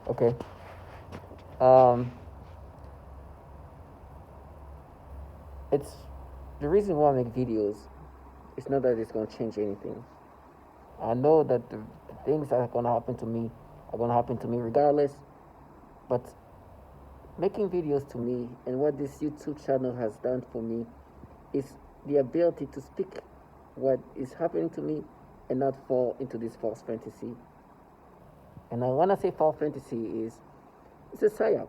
Okay. Um, it's the reason why I make videos. It's not that it's gonna change anything. I know that the things that are gonna happen to me are gonna happen to me regardless. But making videos to me and what this YouTube channel has done for me is the ability to speak what is happening to me and not fall into this false fantasy. And when I say false fantasy is it's a psyop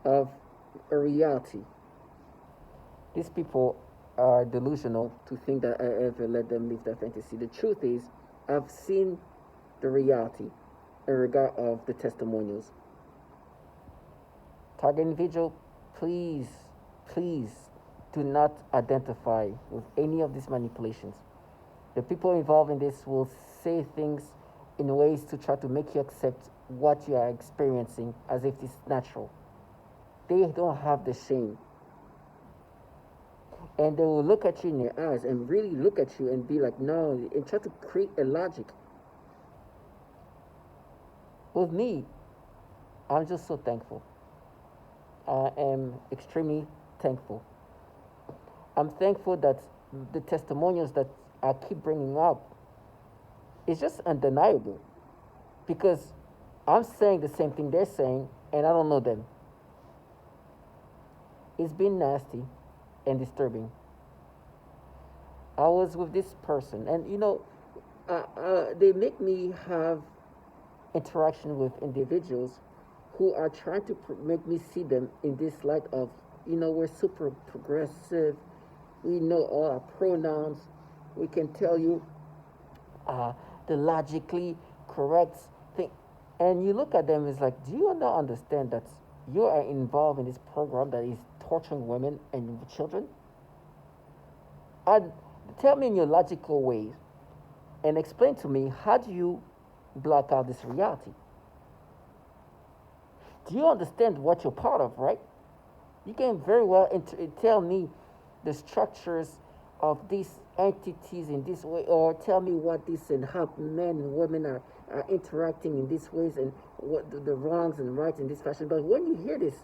of a reality. These people are delusional to think that I ever let them live that fantasy. The truth is, I've seen the reality in regard of the testimonials. Target individual, please, please do not identify with any of these manipulations. The people involved in this will say things in ways to try to make you accept what you are experiencing as if it's natural. They don't have the shame. And they will look at you in your eyes and really look at you and be like, no, and try to create a logic. With me, I'm just so thankful. I am extremely thankful. I'm thankful that the testimonials that I keep bringing up is just undeniable because I'm saying the same thing they're saying and I don't know them. It's been nasty and disturbing. I was with this person, and they make me have interaction with individuals who are trying to make me see them in this light of, we're super progressive, we know all our pronouns, we can tell you uh, the logically correct thing. And you look at them, it's like, do you not understand that you are involved in this program that is torturing women and children? And tell me in your logical ways and explain to me how do you block out this reality? Do you understand what you're part of, right? You can very well tell me the structures of these entities in this way, or tell me what this and how men and women are interacting in these ways and what the wrongs and rights in this fashion. But when you hear this,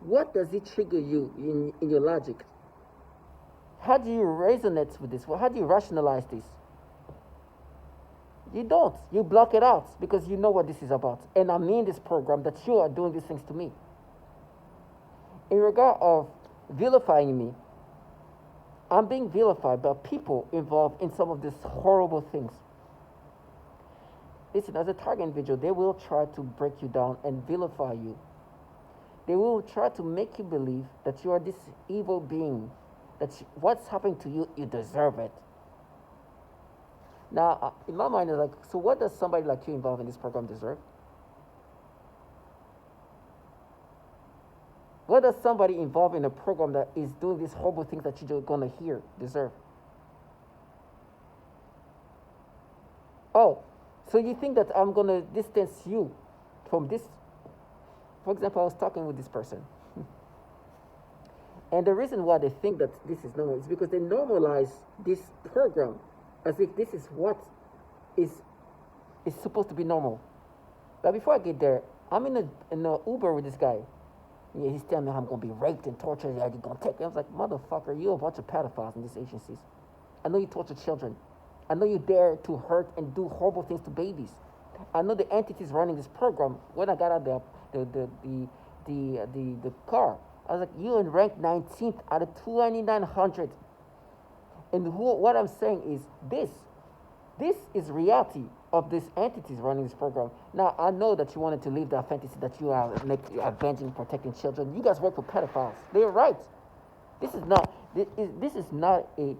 what does it trigger you in your logic? How do you resonate with this? Well, how do you rationalize this? You don't. You block it out because you know what this is about. And I'm in this program that you are doing these things to me. In regard of vilifying me, I'm being vilified by people involved in some of these horrible things. Listen, as a target individual, they will try to break you down and vilify you. They will try to make you believe that you are this evil being, that what's happening to you, you deserve it. Now, in my mind, it's like, so what does somebody like you involved in this program deserve? What does somebody involved in a program that is doing these horrible things that you're going to hear deserve? Oh, so you think that I'm going to distance you from this? For example, I was talking with this person. And the reason why they think that this is normal is because they normalize this program as if this is what is supposed to be normal. But before I get there, I'm in a Uber with this guy. Yeah, he's telling me I'm gonna be raped and tortured. Yeah, you're gonna take me. I was like, motherfucker, you're a bunch of pedophiles in these agencies. I know you torture children. I know you dare to hurt and do horrible things to babies. I know the entities running this program. When I got out the car, I was like, you're in rank 19th out of 2,900. And what I'm saying is this is reality of these entities running this program. Now, I know that you wanted to leave that fantasy that you are avenging, protecting children. You guys work for pedophiles. They're right. This is not a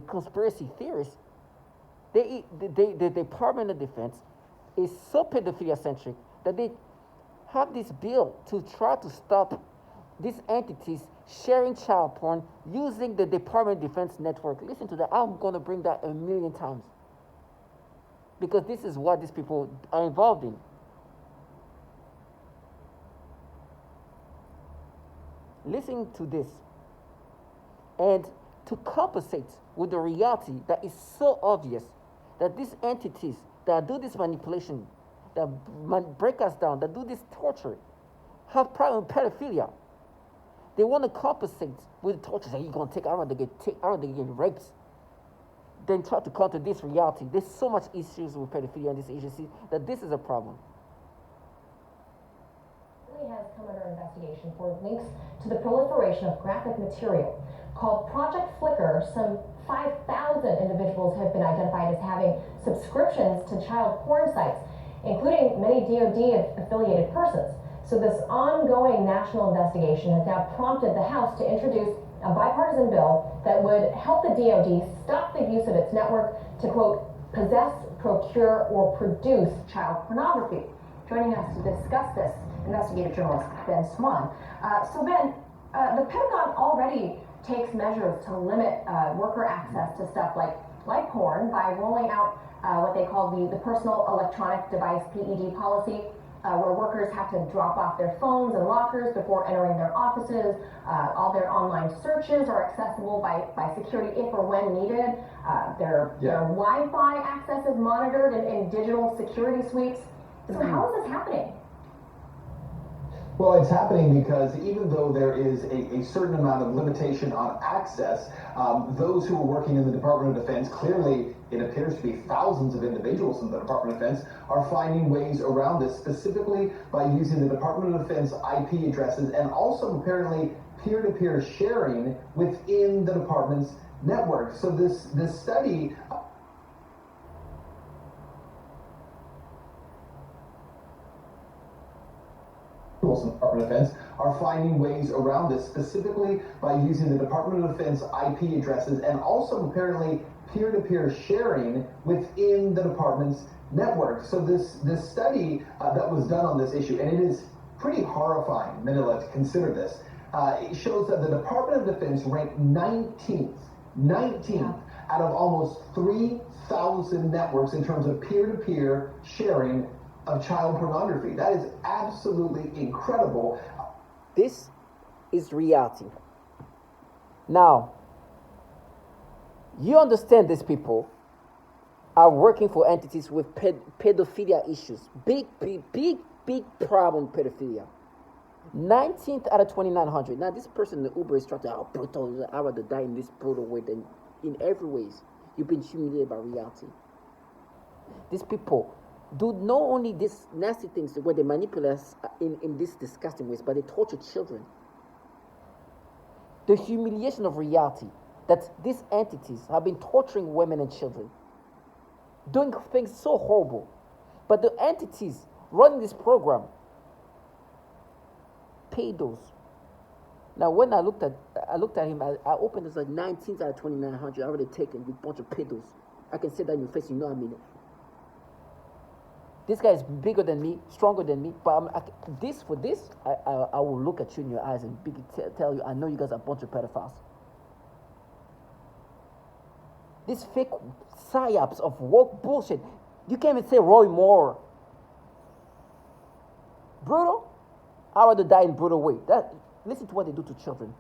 conspiracy theorist. The Department of Defense is so pedophilia centric that they have this bill to try to stop these entities sharing child porn using the Department of Defense network. Listen to that. I'm going to bring that a million times. Because this is what these people are involved in. Listen to this. And to compensate with the reality that is so obvious that these entities that do this manipulation, that break us down, that do this torture, have problem with pedophilia. They want to compensate with torture. Say, you're going to take, I rather get raped than try to counter this reality. There's so much issues with pedophilia in this agency that this is a problem. Has come under investigation for links to the proliferation of graphic material. Called Project Flicker, some 5,000 individuals have been identified as having subscriptions to child porn sites, including many DoD-affiliated persons. So this ongoing national investigation has now prompted the House to introduce a bipartisan bill that would help the DoD stop the use of its network to, quote, possess, procure, or produce child pornography. Joining us to discuss this, investigative journalist Ben Swan. So Ben, the Pentagon already takes measures to limit worker access to stuff like porn by rolling out what they call the Personal Electronic Device PED policy, where workers have to drop off their phones and lockers before entering their offices. All their online searches are accessible by security if or when needed. Their Wi-Fi access is monitored in digital security suites. So how is this happening? Well, it's happening because even though there is a certain amount of limitation on access, those who are working in the Department of Defense, clearly it appears to be thousands of individuals in the Department of Defense, are finding ways around this, specifically by using the Department of Defense IP addresses and also apparently peer-to-peer sharing within the department's network. So this study in the Department of Defense are finding ways around this, specifically by using the Department of Defense IP addresses and also apparently peer-to-peer sharing within the department's network. So this study that was done on this issue, and it is pretty horrifying, Manila, to consider this, it shows that the Department of Defense ranked 19th out of almost 3,000 networks in terms of peer-to-peer sharing of child pornography. That is absolutely incredible. This is reality. Now, you understand these people are working for entities with pedophilia issues. Big problem pedophilia. 19th out of 2,900. Now, this person in the Uber is trying to, brutal, I rather die in this brutal way than in every ways. You've been humiliated by reality. These people do not only these nasty things where they manipulate us in these disgusting ways, but they torture children. The humiliation of reality that these entities have been torturing women and children, doing things so horrible. But the entities running this program pay those. Now, when I looked at him, I opened this like 19 out of 2,900 already taken with a bunch of pedos. I can say that in your face, you know I mean it. This guy is bigger than me, stronger than me, but I will look at you in your eyes and tell you, I know you guys are a bunch of pedophiles. This fake psyops of woke bullshit. You can't even say Roy Moore. Brutal? I'd rather die in brutal way. Listen to what they do to children.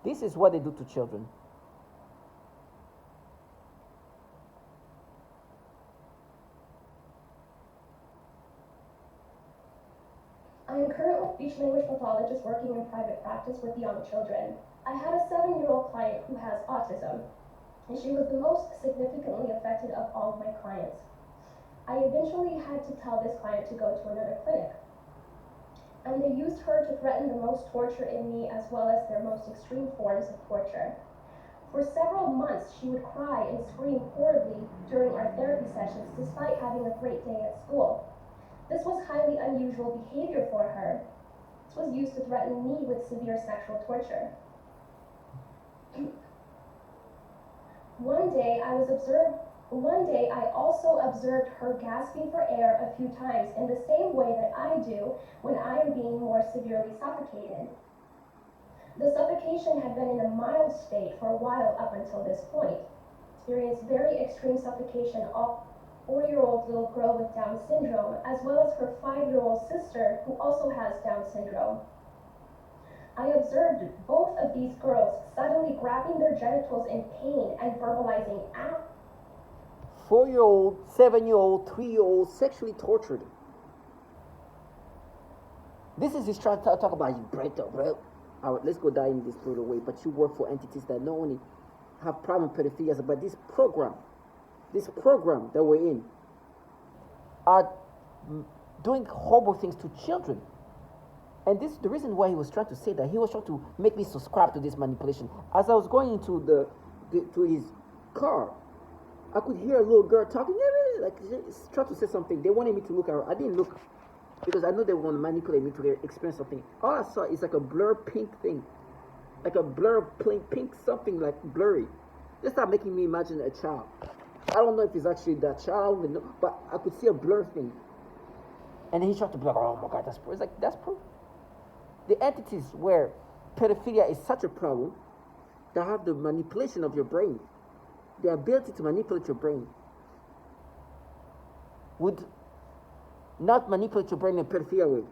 This is what they do to children. I am currently a speech-language pathologist working in private practice with young children. I had a 7-year-old client who has autism, and she was the most significantly affected of all of my clients. I eventually had to tell this client to go to another clinic, and they used her to threaten the most torture in me as well as their most extreme forms of torture. For several months, she would cry and scream horribly during our therapy sessions despite having a great day at school. This was highly unusual behavior for her. This was used to threaten me with severe sexual torture. One day I also observed her gasping for air a few times in the same way that I do when I am being more severely suffocated. The suffocation had been in a mild state for a while up until this point. Experienced very extreme suffocation 4-year-old little girl with Down syndrome, as well as her 5-year-old sister who also has Down syndrome. I observed both of these girls suddenly grabbing their genitals in pain and verbalizing, "Ah." 4-year-old, 7-year-old, 3-year-old sexually tortured. This is just trying to talk about you break up, right? All right, let's go down in this brutal way. But you work for entities that not only have problem pedophilia, but this program that we're in, are doing horrible things to children. And this is the reason why he was trying to say that. He was trying to make me subscribe to this manipulation. As I was going into to his car, I could hear a little girl talking, like trying to say something. They wanted me to look at her. I didn't look because I know they were going to manipulate me to experience something. All I saw is like a blur pink thing, like a blur pink something like blurry. They started making me imagine a child. I don't know if it's actually that child, but I could see a blur thing. And then he tried to be like, oh my God, that's proof. It's like, that's proof. The entities where pedophilia is such a problem, that have the manipulation of your brain, the ability to manipulate your brain, would not manipulate your brain in a pedophilia way.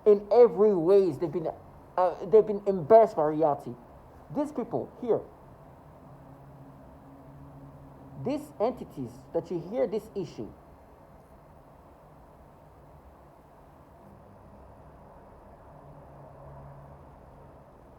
In every ways, they've been embarrassed by reality. These people here, these entities that you hear this issue,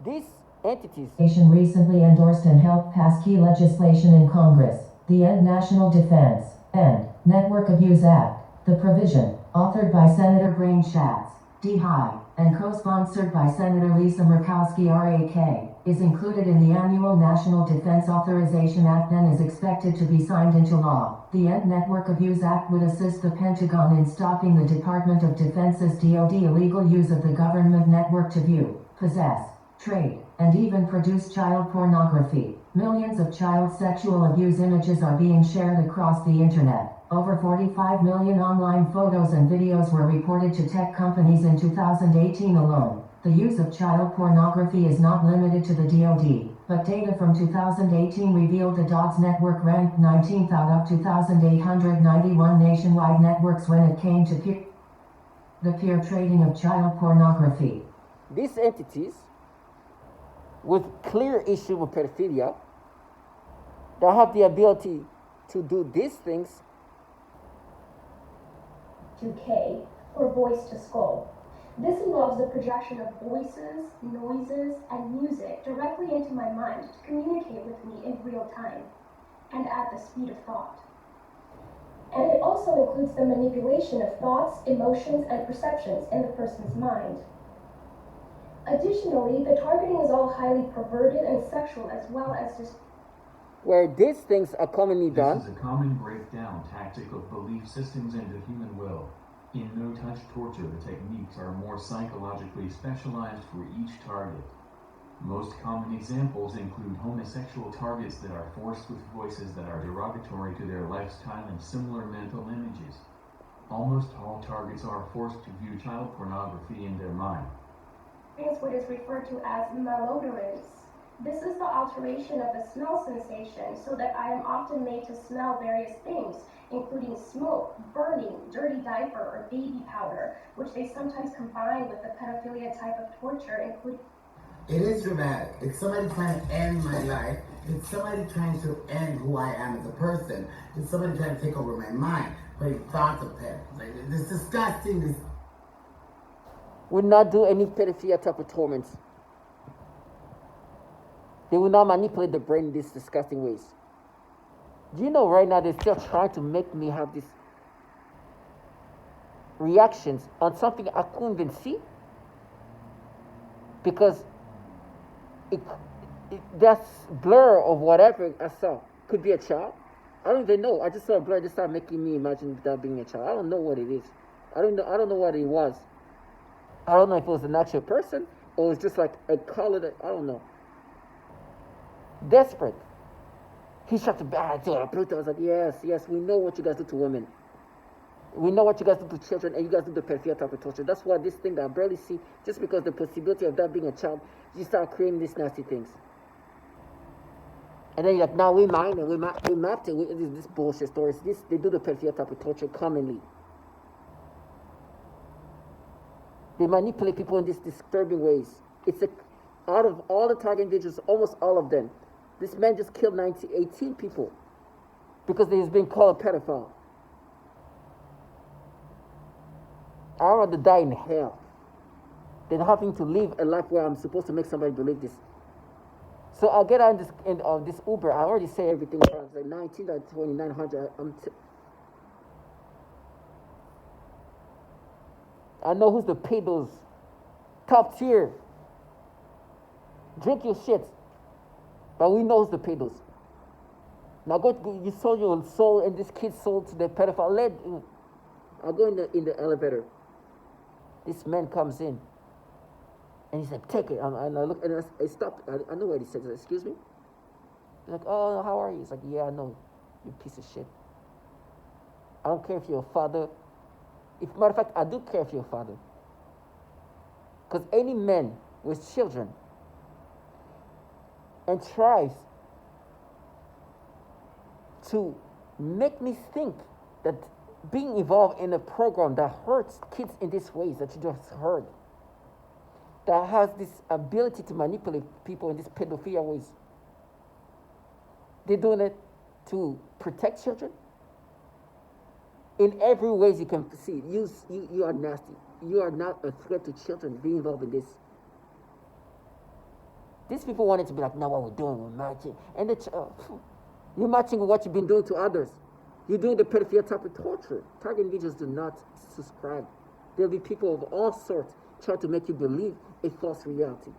these entities recently endorsed and helped pass key legislation in Congress, the End National Defense and Network Abuse Act. The provision, authored by Senator Brain Schatz, D. High, and co-sponsored by Senator Lisa Murkowski RAK, is included in the annual National Defense Authorization Act and is expected to be signed into law. The End Network Abuse Act would assist the Pentagon in stopping the Department of Defense's DoD illegal use of the government network to view, possess, trade, and even produce child pornography. Millions of child sexual abuse images are being shared across the internet. Over 45 million online photos and videos were reported to tech companies in 2018 alone. The use of child pornography is not limited to the DoD, but data from 2018 revealed the DoD's network ranked 19th out of 2,891 nationwide networks when it came to the peer trading of child pornography. These entities with clear issue with pedophilia that have the ability to do these things. To K, or voice to skull. This involves the projection of voices, noises, and music directly into my mind to communicate with me in real time, and at the speed of thought. And it also includes the manipulation of thoughts, emotions, and perceptions in the person's mind. Additionally, the targeting is all highly perverted and sexual, as well as just where these things are commonly done. This is a common breakdown tactic of belief systems and the human will. In no-touch torture, the techniques are more psychologically specialized for each target. Most common examples include homosexual targets that are forced with voices that are derogatory to their lifestyle and similar mental images. Almost all targets are forced to view child pornography in their mind. What is referred to as malodorance. This is the alteration of the smell sensation so that I am often made to smell various things, including smoke, burning, dirty diaper, or baby powder, which they sometimes combine with the pedophilia type of torture, including... It is dramatic. It's somebody trying to end my life. It's somebody trying to end who I am as a person. It's somebody trying to take over my mind, putting thoughts of it. Like, it's disgusting. This would not do any pedophilia type of torments. They will not manipulate the brain in these disgusting ways. Do you know right now they're still trying to make me have these reactions on something I couldn't even see? Because that blur of whatever I saw could be a child. I don't even know. I just saw a blur. It just started making me imagine that being a child. I don't know what it is. I don't know what it was. I don't know if it was an actual person or it's just like a color that I don't know. Desperate. He tried to do a brutal. I was like, yes, we know what you guys do to women. We know what you guys do to children, and you guys do the pedophilia type of torture. That's why this thing that I barely see, just because the possibility of that being a child, you start creating these nasty things. And then you're like, now we mine and we mapped it. This bullshit stories. They do the pedophilia type of torture commonly. They manipulate people in these disturbing ways. Out of all the target individuals, almost all of them, this man just killed 18 people because he's been called a pedophile. I'd rather die in hell than having to live a life where I'm supposed to make somebody believe this. So I'll get on this Uber. I already say everything. It's like 19 to 2900. I know who's the pedos. Top tier. Drink your shit. But we know who's the pedos. Now you sold your soul and this kid's soul to the pedophile. I'll go in the elevator. This man comes in. And he said, take it. And I look, and I stopped. I know what he said. Excuse me? He's like, oh, how are you? He's like, yeah, I know. You piece of shit. I don't care if you're a father. Matter of fact, I do care if you're a father. Because any man with children and tries to make me think that being involved in a program that hurts kids in these ways that you just heard, that has this ability to manipulate people in these pedophilia ways, they're doing it to protect children. In every way you can see, you are nasty. You are not a threat to children being involved in this. These people wanted to be like, no, what we're doing, we're matching. And you're matching with what you've been doing to others. You're doing the pedophilia type of torture. Target individuals do not subscribe. There'll be people of all sorts trying to make you believe a false reality.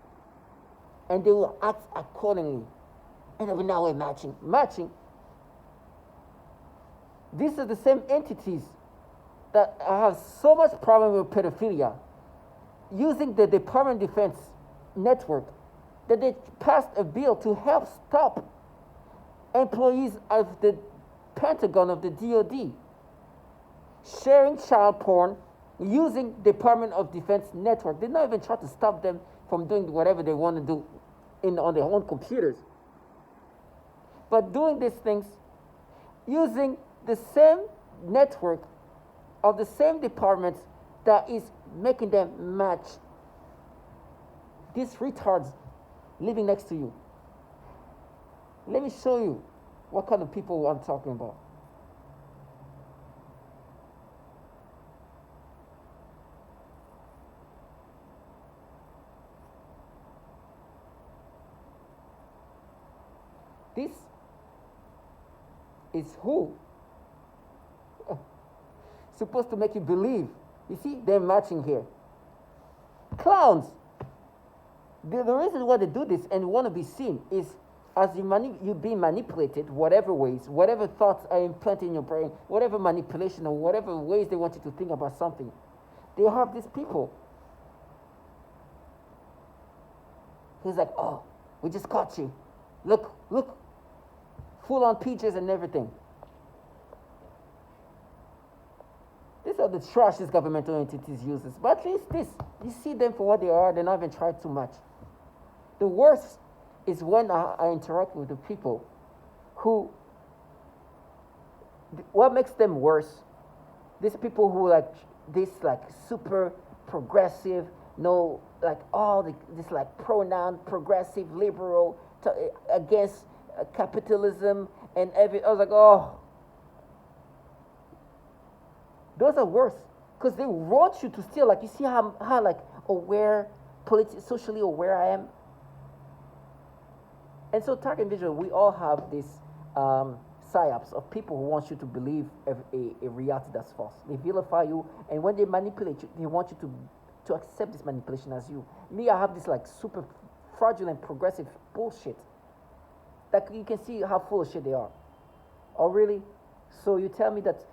And they will act accordingly. And every now we're matching. Matching. These are the same entities that have so much problem with pedophilia, using the Department of Defense network, that they passed a bill to help stop employees of the Pentagon, of the DoD, sharing child porn using Department of Defense network. They not even try to stop them from doing whatever they want to do on their own computers. But doing these things using the same network of the same departments that is making them match these retards living next to you. Let me show you what kind of people I'm talking about. This is who supposed to make you believe. You see, they're matching here. Clowns. The reason why they do this and want to be seen is as you're being manipulated, whatever ways, whatever thoughts are implanted in your brain, whatever manipulation or whatever ways they want you to think about something, they have these people who's like, oh, we just caught you. Look, full on peaches and everything. These are the trash these governmental entities uses. But at least this, you see them for what they are, they're not even trying too much. The worst is when I interact with the people who, what makes them worse, these people who super progressive, this pronoun, progressive, liberal, against capitalism and every, I was like, oh, those are worse, because they want you to still, you see how aware, socially aware I am? And so target individual, we all have this psyops of people who want you to believe a reality that's false. They vilify you, and when they manipulate you, they want you to accept this manipulation as you. Me, I have this super fraudulent, progressive bullshit. That you can see how full of shit they are. Oh, really? So you tell me that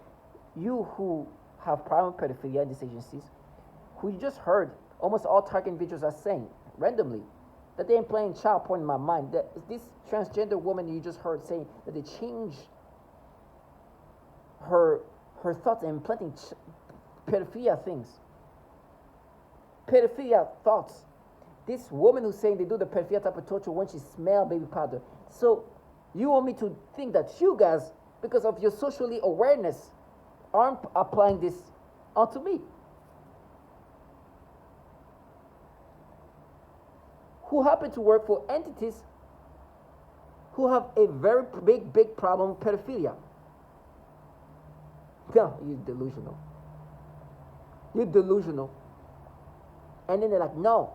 you who have problem with pedophilia in these agencies, who you just heard, almost all target individuals are saying randomly that they ain't playing child porn in my mind. That this transgender woman you just heard saying that they change her thoughts and implanting pedophilia things. Pedophilia thoughts. This woman who's saying they do the pedophilia type of torture when she smells baby powder. So You want me to think that you guys, because of your socially awareness, aren't applying this onto me? Who happen to work for entities who have a very big problem with pedophilia. No, you're delusional. You're delusional. And then they're like, no,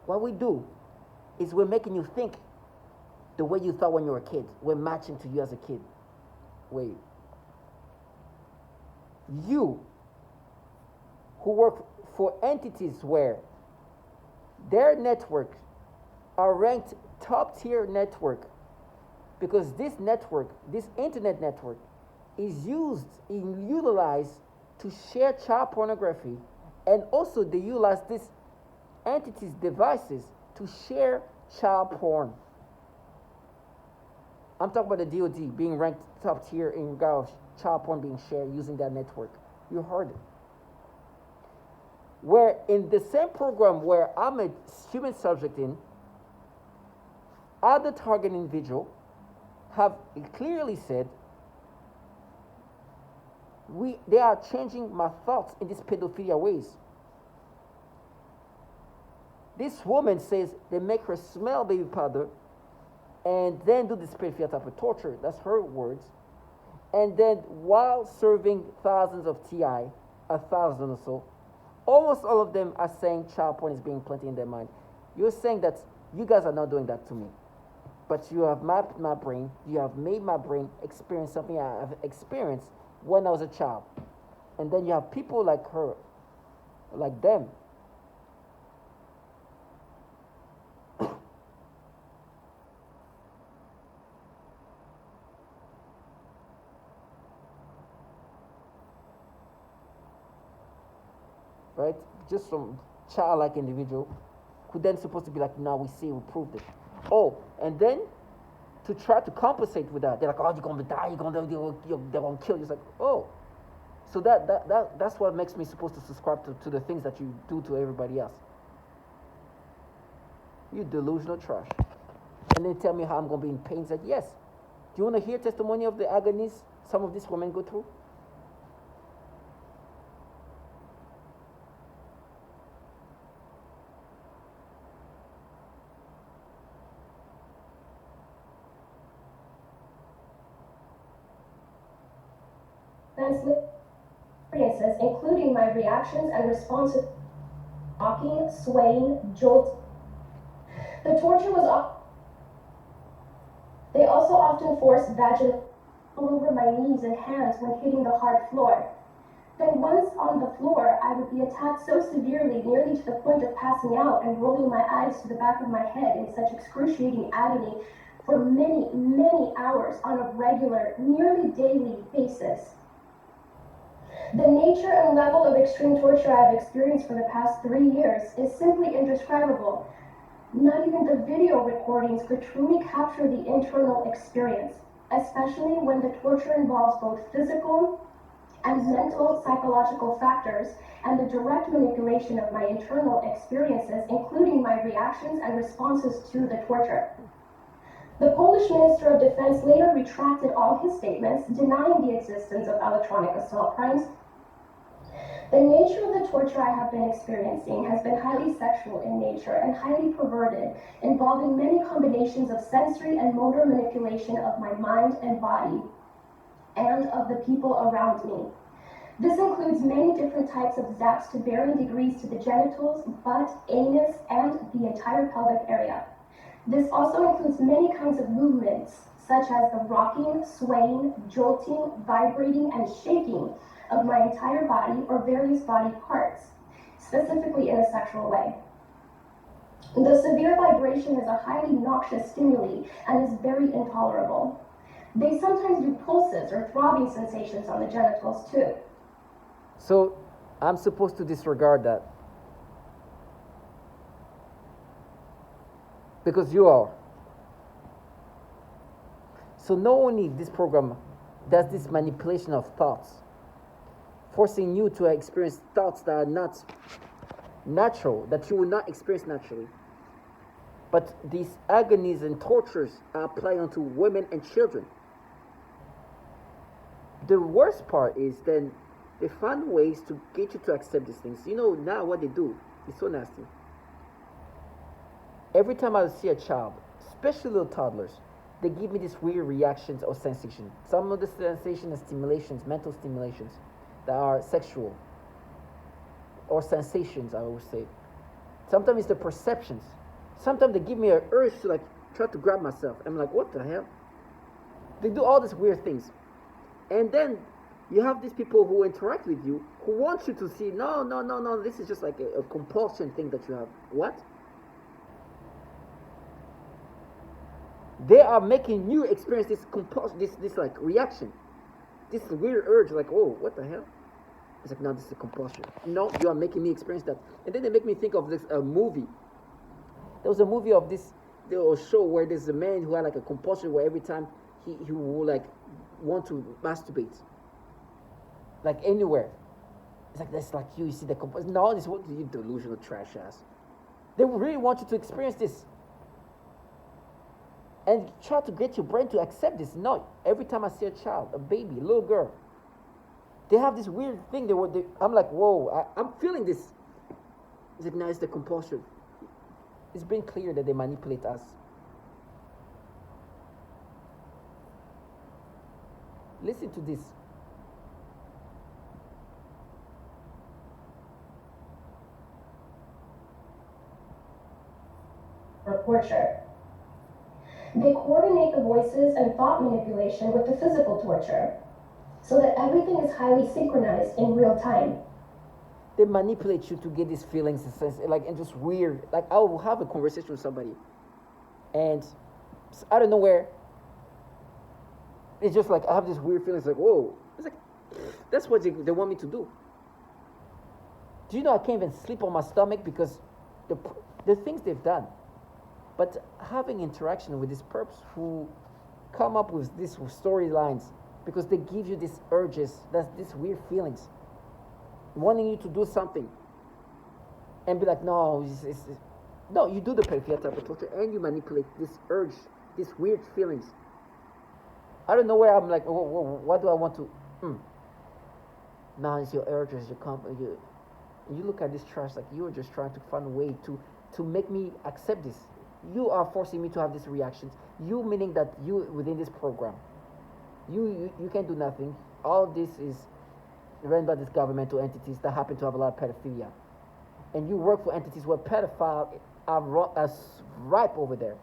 what we do is we're making you think the way you thought when you were a kid. We're matching to you as a kid. Wait. You who work for entities where their network are ranked top tier network because this network, this internet network, is utilized to share child pornography, and also they utilize this entities' devices to share child porn. I'm talking about the DoD being ranked top tier in regard of child porn being shared using that network. You heard it. Where in the same program where I'm a human subject in, other target individual have clearly said they are changing my thoughts in these pedophilia ways. This woman says they make her smell baby powder and then do this pedophilia type of torture. That's her words. And then while serving thousands of TI, 1,000 or so, almost all of them are saying child porn is being implanted in their mind. You're saying that you guys are not doing that to me. But you have mapped my brain, you have made my brain experience something I have experienced when I was a child. And then you have people like her, like them. Right? Just some childlike individual who then supposed to be like, now we see, we proved it. Oh, and then to try to compensate with that, they're like, oh, you're gonna die, they're gonna kill you. It's like, oh. So that's what makes me supposed to subscribe to the things that you do to everybody else. You delusional trash. And then tell me how I'm gonna be in pain. It's like, yes. Do you wanna hear testimony of the agonies some of these women go through? Experiences, including my reactions and responses, rocking, swaying, jolt. The torture was They also often forced vaginal over my knees and hands when hitting the hard floor. Then once on the floor, I would be attacked so severely, nearly to the point of passing out and rolling my eyes to the back of my head in such excruciating agony for many, many hours on a regular, nearly daily basis. The nature and level of extreme torture I have experienced for the past 3 years is simply indescribable. Not even the video recordings could truly capture the internal experience, especially when the torture involves both physical and mental psychological factors and the direct manipulation of my internal experiences, including my reactions and responses to the torture. The Polish Minister of Defense later retracted all his statements, denying the existence of electronic assault crimes. The nature of the torture I have been experiencing has been highly sexual in nature and highly perverted, involving many combinations of sensory and motor manipulation of my mind and body, and of the people around me. This includes many different types of zaps to varying degrees to the genitals, butt, anus, and the entire pelvic area. This also includes many kinds of movements, such as the rocking, swaying, jolting, vibrating, and shaking of my entire body or various body parts, specifically in a sexual way. The severe vibration is a highly noxious stimuli and is very intolerable. They sometimes do pulses or throbbing sensations on the genitals too. So I'm supposed to disregard that. Because you are. So not only this program does this manipulation of thoughts, forcing you to experience thoughts that are not natural, that you will not experience naturally. But these agonies and tortures are applied onto women and children. The worst part is then they find ways to get you to accept these things. Now what they do is so nasty. Every time I see a child, especially little toddlers, they give me these weird reactions or sensations. Some of the sensations are stimulations, mental stimulations, that are sexual, or sensations, I would say. Sometimes it's the perceptions. Sometimes they give me an urge to try to grab myself. I'm like, what the hell? They do all these weird things. And then you have these people who interact with you who want you to see, no, this is just like a compulsion thing that you have. What? They are making you experience this compulsion, this like reaction, this weird urge, like, oh, what the hell? It's like, no, this is a compulsion. No, you are making me experience that. And then they make me think of this movie. There was a movie of this little show where there's a man who had like a compulsion where every time he will like want to masturbate, like anywhere. It's like, that's like you see the compulsion. No, this is what you delusional trash ass. They really want you to experience this. And try to get your brain to accept this. No, every time I see a child, a baby, a little girl, they have this weird thing. I'm like, whoa, I'm feeling this. It's like, no, it's the compulsion. It's been clear that they manipulate us. Listen to this. Or torture. They coordinate the voices and thought manipulation with the physical torture, so that everything is highly synchronized in real time. They manipulate you to get these feelings, and just weird. Like, I will have a conversation with somebody, and out of nowhere, it's just like I have this weird feeling. It's like, whoa, it's like, that's what they want me to do. Do you know I can't even sleep on my stomach because the things they've done. But having interaction with these perps who come up with these storylines because they give you these urges, these weird feelings, wanting you to do something, and be like, no, no, you do the pedophilia type of torture and you manipulate this urge, these weird feelings. I don't know where I'm like, what do I want to? Now it's your urges, you look at this trash like you're just trying to find a way to make me accept this. You are forcing me to have these reactions. You meaning that you within this program, you can't do nothing. All this is run by these governmental entities that happen to have a lot of pedophilia, and you work for entities where pedophiles are ripe over there.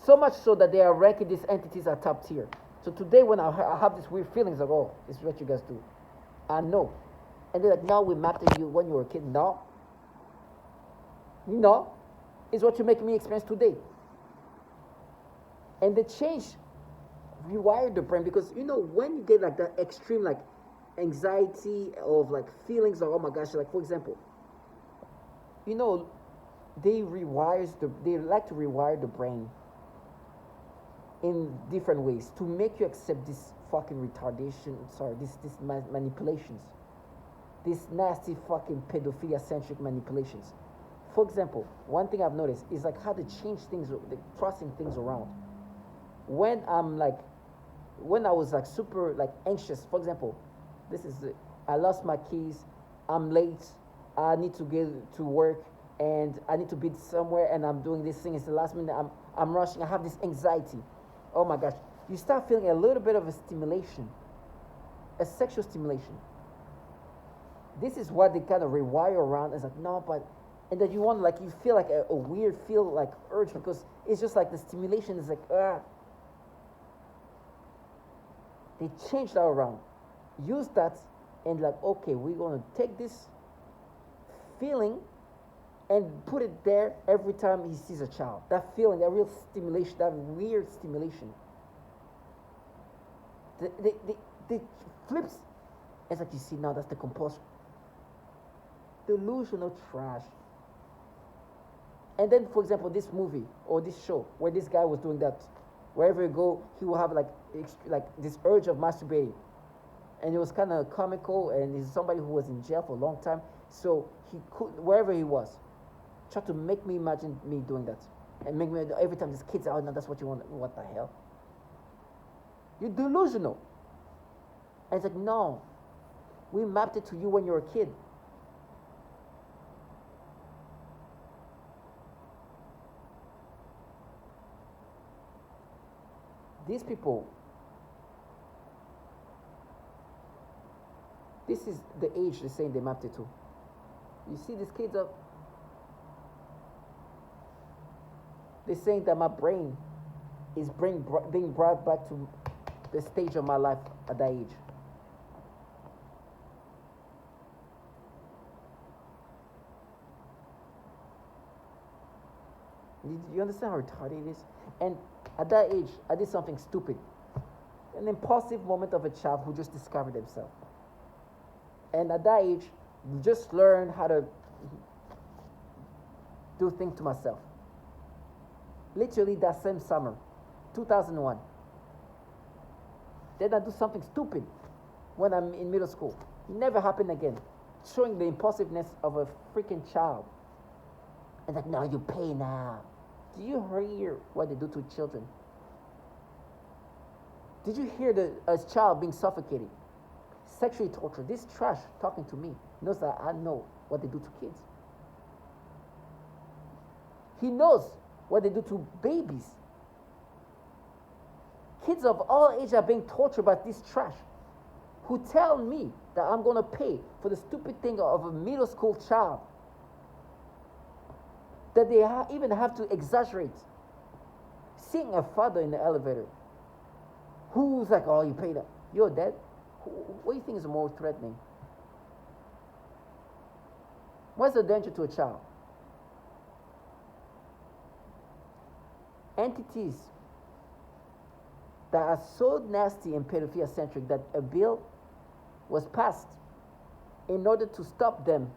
So much so that they are ranking these entities as top tier. So today when I have these weird feelings like, oh, this is what you guys do, I know, and they're like, no, we mapped you when you were a kid. No, is what you're making me experience today. And the change rewire the brain, because when you get like that extreme like anxiety of like feelings of, oh my gosh, like for example, they like to rewire the brain in different ways to make you accept this fucking this manipulations, these nasty fucking pedophilia centric manipulations. For example, one thing I've noticed is like how they change things, crossing things around. When I was like super like anxious, for example, I lost my keys, I'm late, I need to get to work, and I need to be somewhere, and I'm doing this thing. It's the last minute. I'm rushing. I have this anxiety. Oh my gosh! You start feeling a little bit of a stimulation, a sexual stimulation. This is what they kind of rewire around. It's like, no, but. And then you feel like a weird urge, because it's just like the stimulation is like, They change that around. Use that and like, okay, we're going to take this feeling and put it there every time he sees a child. That feeling, that real stimulation, that weird stimulation. The flips. It's like, you see, now that's the compulsion. Delusional trash. And then, for example, this movie or this show where this guy was doing that, wherever you go, he will have like this urge of masturbating, and it was kind of comical. And he's somebody who was in jail for a long time, so he could, wherever he was, Try to make me imagine me doing that. And make me, every time these kids are, oh, no, that's what you want. What the hell? You're delusional. And it's like, no. We mapped it to you when you were a kid. These people, this is the age they're saying they mapped it to. You see these kids up, they're saying that my brain is being brought back to the stage of my life at that age. You understand how retarded it is? And at that age, I did something stupid. An impulsive moment of a child who just discovered himself. And at that age, just learn how to do things to myself. Literally that same summer, 2001. Then I do something stupid when I'm in middle school. Never happened again. Showing the impulsiveness of a freaking child. And like, no, you pay now. Do you hear what they do to children? Did you hear a child being suffocated, sexually tortured? This trash talking to me knows that I know what they do to kids. He knows what they do to babies. Kids of all ages are being tortured by this trash who tell me that I'm going to pay for the stupid thing of a middle school child. That they even have to exaggerate. Seeing a father in the elevator who's like, oh, you paid up. You're dead. What do you think is more threatening? What's the danger to a child? Entities that are so nasty and pedophilia centric that a bill was passed in order to stop them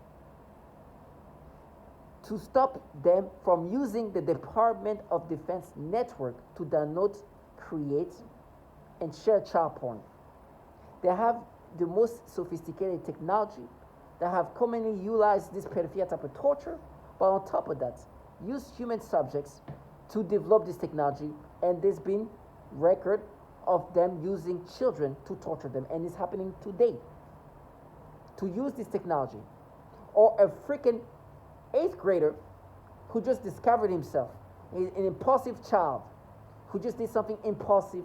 from using the Department of Defense network to download, create, and share child porn. They have the most sophisticated technology. They have commonly utilized this pedophilia type of torture, but on top of that, use human subjects to develop this technology, and there's been record of them using children to torture them, and it's happening today. To use this technology, or a freaking 8th grader who just discovered himself, an impulsive child who just did something impulsive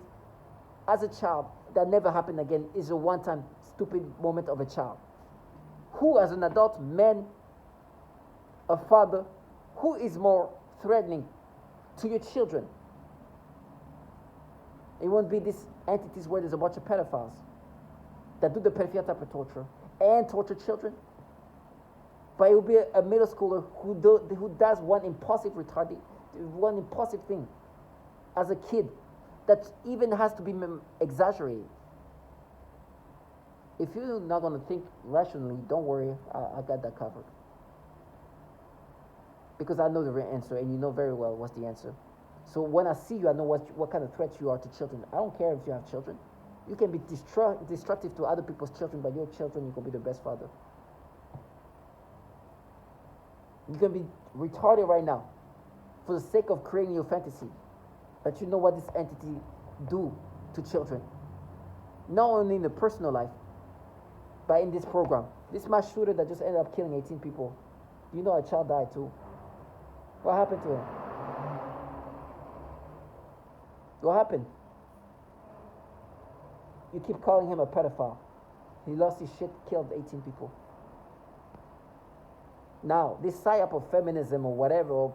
as a child that never happened again, is a one-time stupid moment of a child. Who as an adult man, a father, who is more threatening to your children? It won't be these entities where there's a bunch of pedophiles that do the pedophilia type of torture and torture children. But it will be a middle schooler who does one impulsive thing as a kid that even has to be exaggerated. If you're not going to think rationally, don't worry, I got that covered. Because I know the real answer, and you know very well what's the answer. So when I see you, I know what kind of threat you are to children. I don't care if you have children. You can be destructive to other people's children, but your children, you can be the best father. You can be retarded right now for the sake of creating your fantasy. But you know what this entity do to children. Not only in the personal life, but in this program. This mass shooter that just ended up killing 18 people. You know a child died too. What happened to him? What happened? You keep calling him a pedophile. He lost his shit, killed 18 people. Now, this psyop of feminism or whatever,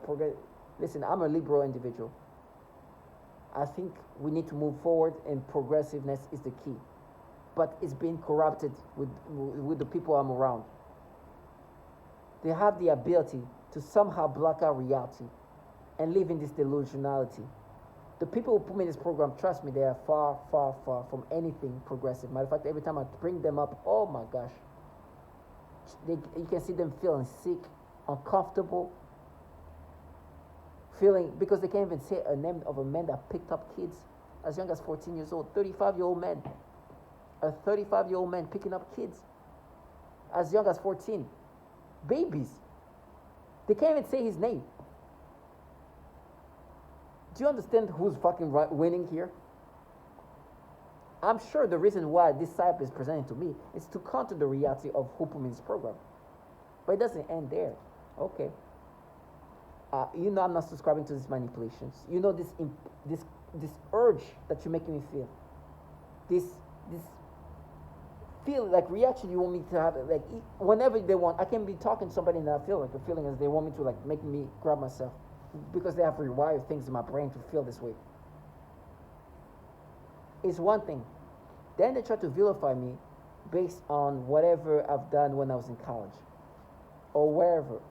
listen, I'm a liberal individual. I think we need to move forward, and progressiveness is the key. But it's being corrupted with the people I'm around. They have the ability to somehow block out reality and live in this delusionality. The people who put me in this program, trust me, they are far, far, far from anything progressive. Matter of fact, every time I bring them up, oh my gosh, you can see them feeling sick, uncomfortable, feeling, because they can't even say a name of a man that picked up kids as young as 14 years old, 35-year-old man. A 35-year-old man picking up kids as young as 14. Babies. They can't even say his name. Do you understand who's fucking winning here? I'm sure the reason why this type is presented to me is to counter the reality of who put me in this program. But it doesn't end there. Okay. You know I'm not subscribing to these manipulations. You know this urge that you're making me feel. This feel like reaction you want me to have, like whenever they want. I can be talking to somebody and I feel like the feeling is they want me to like make me grab myself because they have rewired things in my brain to feel this way. Is one thing. Then they try to vilify me based on whatever I've done when I was in college or wherever.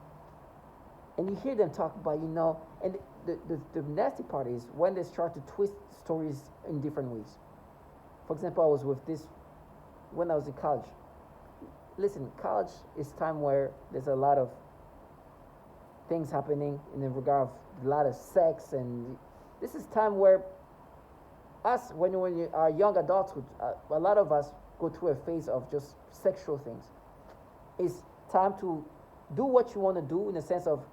And you hear them talk about, and the nasty part is when they start to twist stories in different ways. For example, I was with this when I was in college. Listen, college is time where there's a lot of things happening in the regard of a lot of sex, and this is time where us, when you are young adulthood, a lot of us go through a phase of just sexual things. It's time to do what you want to do in the sense of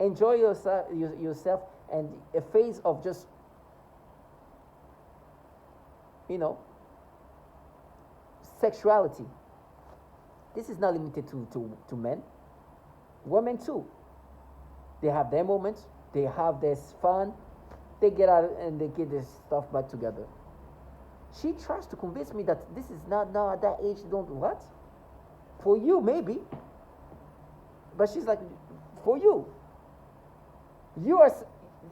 enjoy yourself, and a phase of just, sexuality. This is not limited to men. Women too. They have their moments. They have their fun. They get out and they get their stuff back together. She tries to convince me that this is not now at that age. Don't what? For you maybe. But she's like, for you. You are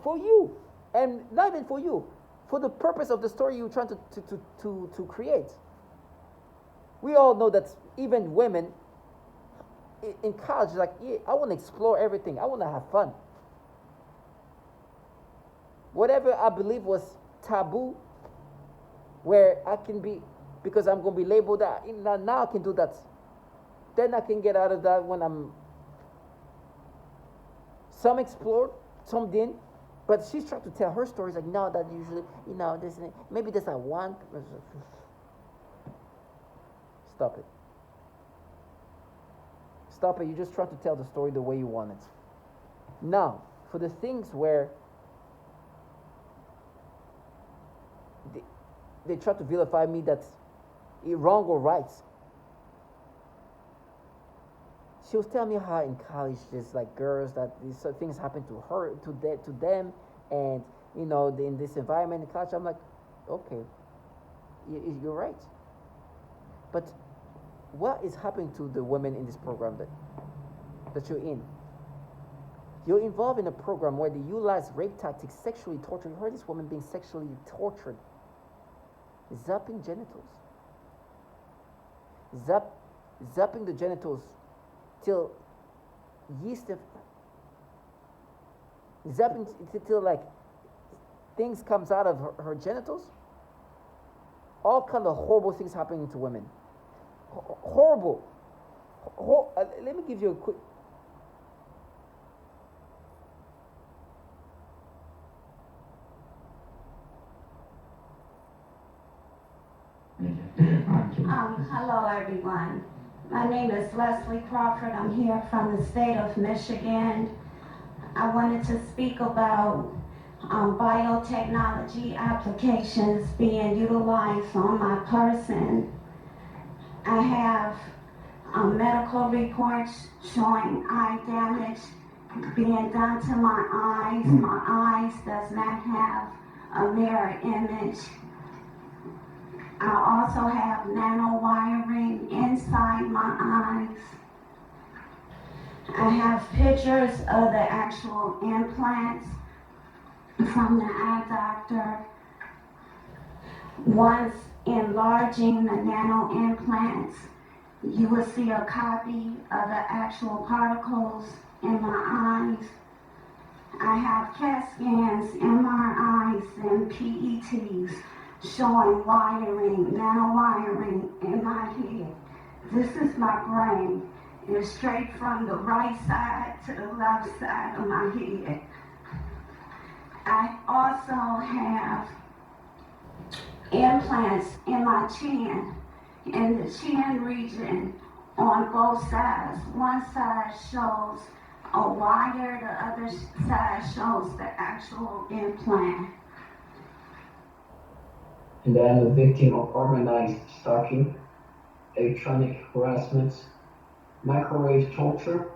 for you, and not even for you, for the purpose of the story you're trying to create. We all know that even women in college, like, yeah, I want to explore everything. I want to have fun. Whatever I believe was taboo, where I can be, because I'm going to be labeled that, now I can do that. Then I can get out of that when I'm. Some explored, some didn't, but she's trying to tell her stories like, no, that usually, this, maybe there's a one. Stop it. Stop it. You just try to tell the story the way you want it. Now, for the things where they try to vilify me that's wrong or right. She was telling me how in college there's like girls that these things happen to her, to them, and in this environment in college. I'm like, okay, you're right. But what is happening to the women in this program that you're in? You're involved in a program where they utilize rape tactics, sexually torture. You heard this woman being sexually tortured, zapping genitals, zapping the genitals till yeast, zapping till like things comes out of her genitals. All kind of horrible things happening to women. Horrible. Let me give you a quick. Hello everyone. My name is Leslie Crawford. I'm here from the state of Michigan. I wanted to speak about biotechnology applications being utilized on my person. I have medical reports showing eye damage being done to my eyes. My eyes does not have a mirror image. I also have nanowiring inside my eyes. I have pictures of the actual implants from the eye doctor. Once enlarging the nano implants, you will see a copy of the actual particles in my eyes. I have CAT scans, MRIs, and PETs showing wiring, nanowiring in my head. This is my brain. It's straight from the right side to the left side of my head. I also have implants in my chin, in the chin region on both sides. One side shows a wire, the other side shows the actual implant. And I am a victim of organized stalking, electronic harassment, microwave torture,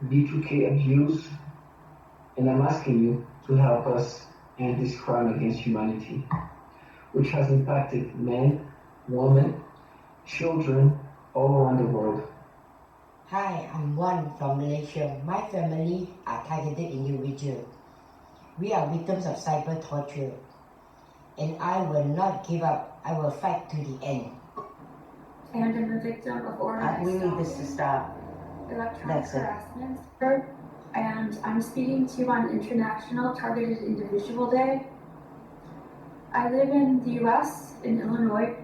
B2K abuse, and I'm asking you to help us end this crime against humanity, which has impacted men, women, children all around the world. Hi, I'm Wan from Malaysia. My family are targeted individuals. We are victims of cyber torture. And I will not give up. I will fight to the end. And I'm a victim of organized We need this to stop. electronic harassment. And I'm speaking to you on International Targeted Individual Day. I live in the US, in Illinois,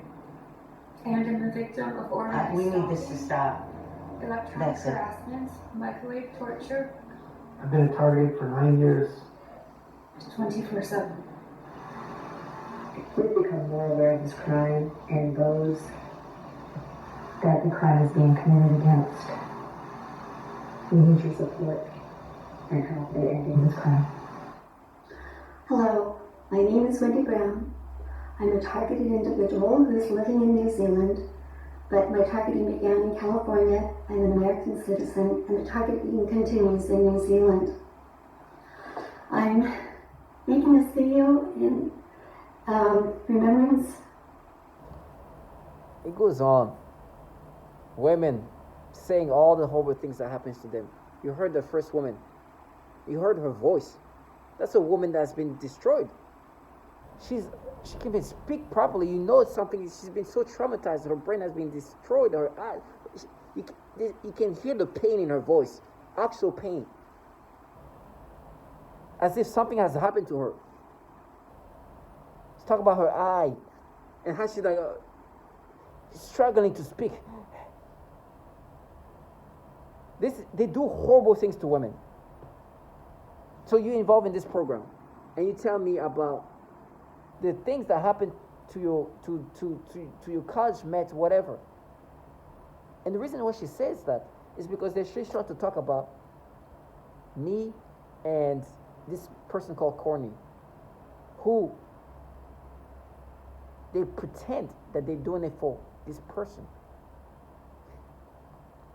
and I'm a victim of organized We need this to stop. electronic harassment, microwave torture. I've been a target for 9 years. 24/7. We've become more aware of this crime and those that the crime is being committed against. We need your support and help in ending this crime. Hello, my name is Wendy Brown. I'm a targeted individual who is living in New Zealand, but my targeting began in California. I'm an American citizen, and the targeting continues in New Zealand. I'm making this video in remembrance. It goes on. Women saying all the horrible things that happens to them. You heard the first woman. You heard her voice. That's a woman that's been destroyed. She can't even speak properly. You know it's something. She's been so traumatized. Her brain has been destroyed. Her eye. You can hear the pain in her voice. Actual pain. As if something has happened to her. Let's talk about her eye. And how she's like struggling to speak. They do horrible things to women. So you're involved in this program, and you tell me about the things that happen to your college mates, whatever. And the reason why she says that is because she's trying to talk about me and this person called Courtney, who they pretend that they're doing it for this person.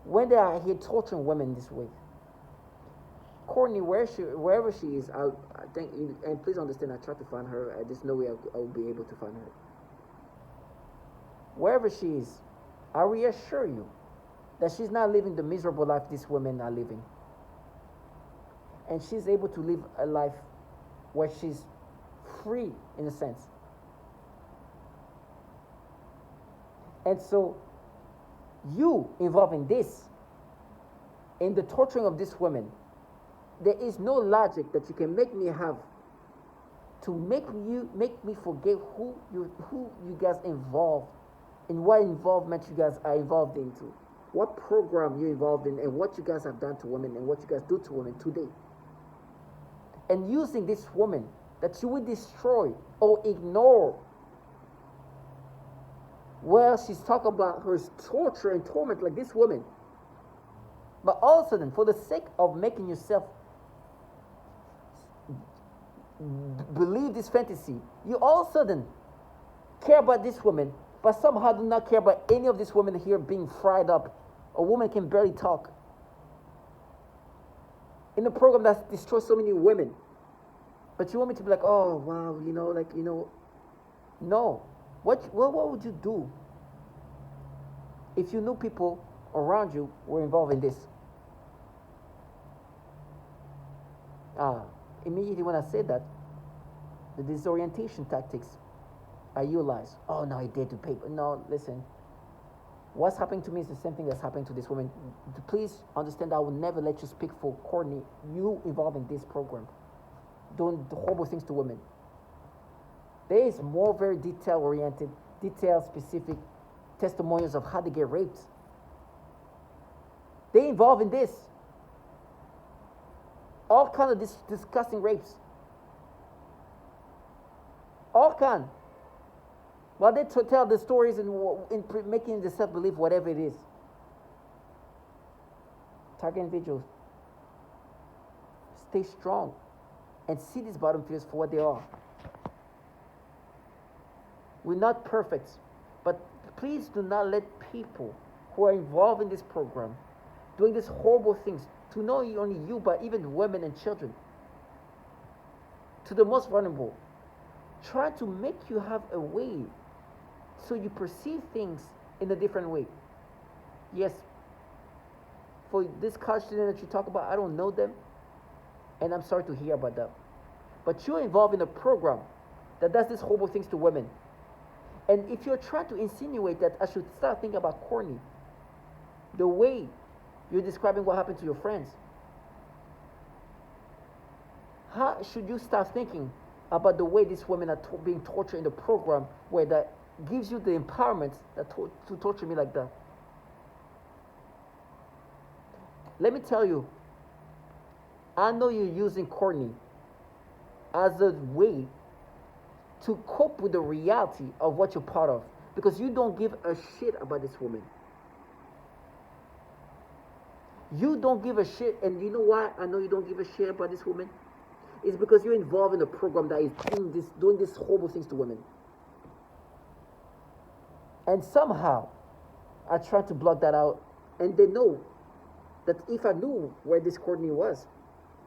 When they are here torturing women this way, Courtney, wherever she is, I think, and please understand, I try to find her. There's no way I will be able to find her. Wherever she is, I reassure you that she's not living the miserable life these women are living. And she's able to live a life where she's free, in a sense. And so, you involved in this, in the torturing of these women, there is no logic that you can make me have to make me forget who you guys involved, in what involvement you guys are involved into, what program you're involved in, and what you guys have done to women and what you guys do to women today. And using this woman that you will destroy or ignore. Well, she's talking about her torture and torment like this woman. But all of a sudden, for the sake of making yourself believe this fantasy, you all of a sudden care about this woman, but somehow do not care about any of these women here being fried up. A woman can barely talk. In a program that destroys so many women. But you want me to be like, oh, wow, no. What would you do if you knew people around you were involved in this? Immediately when I said that, the disorientation tactics are utilized. Oh, no, I did to paper. No, listen. What's happening to me is the same thing that's happening to this woman. Please understand, I will never let you speak for Courtney. You involved in this program, doing the horrible things to women. There is more very detail-oriented, detail-specific testimonials of how they get raped. They involved in this. All kind of disgusting rapes. All kind. While they tell the stories and making themselves believe whatever it is. Target individuals. stay strong and see these bottom feeders for what they are. We're not perfect, but please do not let people who are involved in this program doing these horrible things to not only you, but even women and children, to the most vulnerable, try to make you have a way so you perceive things in a different way. Yes, for this college student that you talk about, I don't know them, and I'm sorry to hear about that. But you're involved in a program that does these horrible things to women. And if you're trying to insinuate that I should start thinking about corny, the way you're describing what happened to your friends, how should you start thinking about the way these women are being tortured in the program where that gives you the empowerment to torture me like that? Let me tell you, I know you're using corny as a way to cope with the reality of what you're part of, because you don't give a shit about this woman. You don't give a shit, and you know why I know you don't give a shit about this woman? It's because you're involved in a program that is doing these horrible things to women. And somehow, I try to block that out, and they know that if I knew where this Courtney was,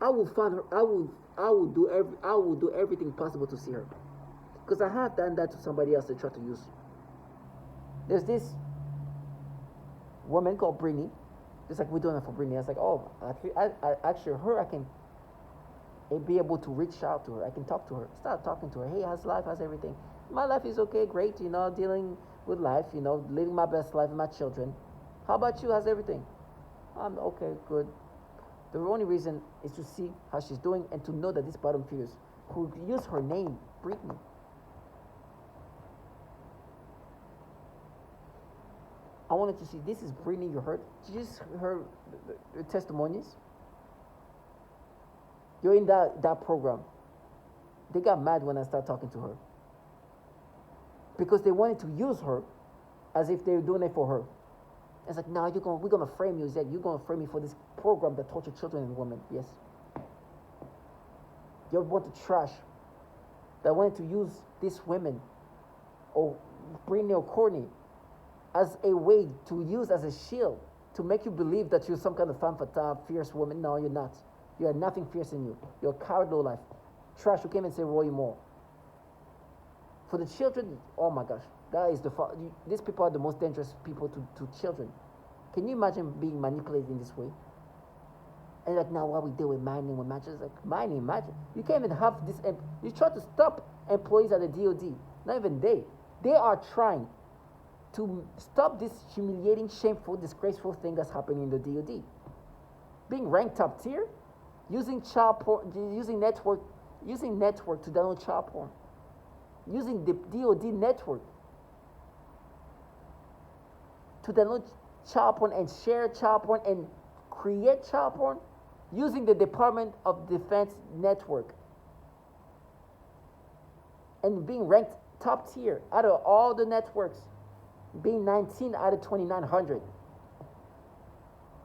I would find her. I would do everything possible to see her, because I have done that to somebody else. They try to use. There's this woman called Brittany, just like we're doing it for Brittany. I was like, oh, actually, I can be able to reach out to her. I can talk to her. Start talking to her. Hey, how's life? How's everything? My life is okay, great. Dealing with life. Living my best life with my children. How about you? How's everything? I'm okay, good. The only reason is to see how she's doing and to know that these bottom feeders who use her name, Brittany. I wanted to see, this is Brittany you heard. Did you just heard the testimonies? You're in that program. They got mad when I started talking to her, because they wanted to use her as if they were doing it for her. It's like, no, we're gonna frame you. It's like, you're gonna frame me for this program that tortures children and women. Yes. You want to trash that wanted to use these women or Brittany or Courtney as a way to use as a shield to make you believe that you're some kind of femme fatale, fierce woman. No, you're not. You have nothing fierce in you. You're a coward, low life. Trash. You can't even say Roy Moore. For the children, oh my gosh, that is these people are the most dangerous people to children. Can you imagine being manipulated in this way? And like, now what we do with mining, with matches, like mining, imagine. You can't even have this. You try to stop employees at the DOD. Not even they. They are trying to stop this humiliating, shameful, disgraceful thing that's happening in the DOD. Being ranked top tier, using child porn, using network to download child porn, using the DOD network to download child porn and share child porn and create child porn, using the Department of Defense network, and being ranked top tier out of all the networks, being 19 out of 2,900.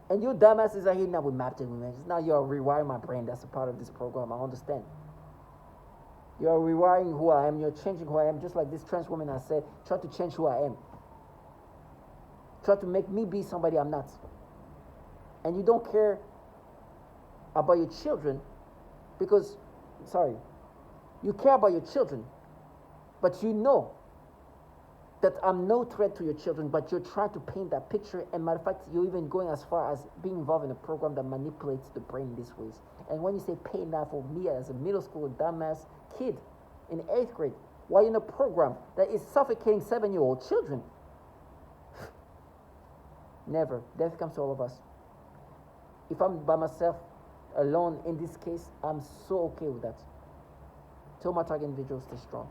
And you dumbasses are here now with mapped images. Now you're rewiring my brain. That's a part of this program. I understand. You're rewiring who I am. You're changing who I am. Just like this trans woman I said, try to change who I am. Try to make me be somebody I'm not. And you don't care about your children because, you care about your children, but you know that I'm no threat to your children, but you're trying to paint that picture. And matter of fact, you're even going as far as being involved in a program that manipulates the brain in these ways. And when you say pain that for me as a middle school dumbass kid in 8th grade, while in a program that is suffocating 7-year-old children, never. Death comes to all of us. If I'm by myself, alone in this case, I'm so okay with that. Tell my target individuals stay strong.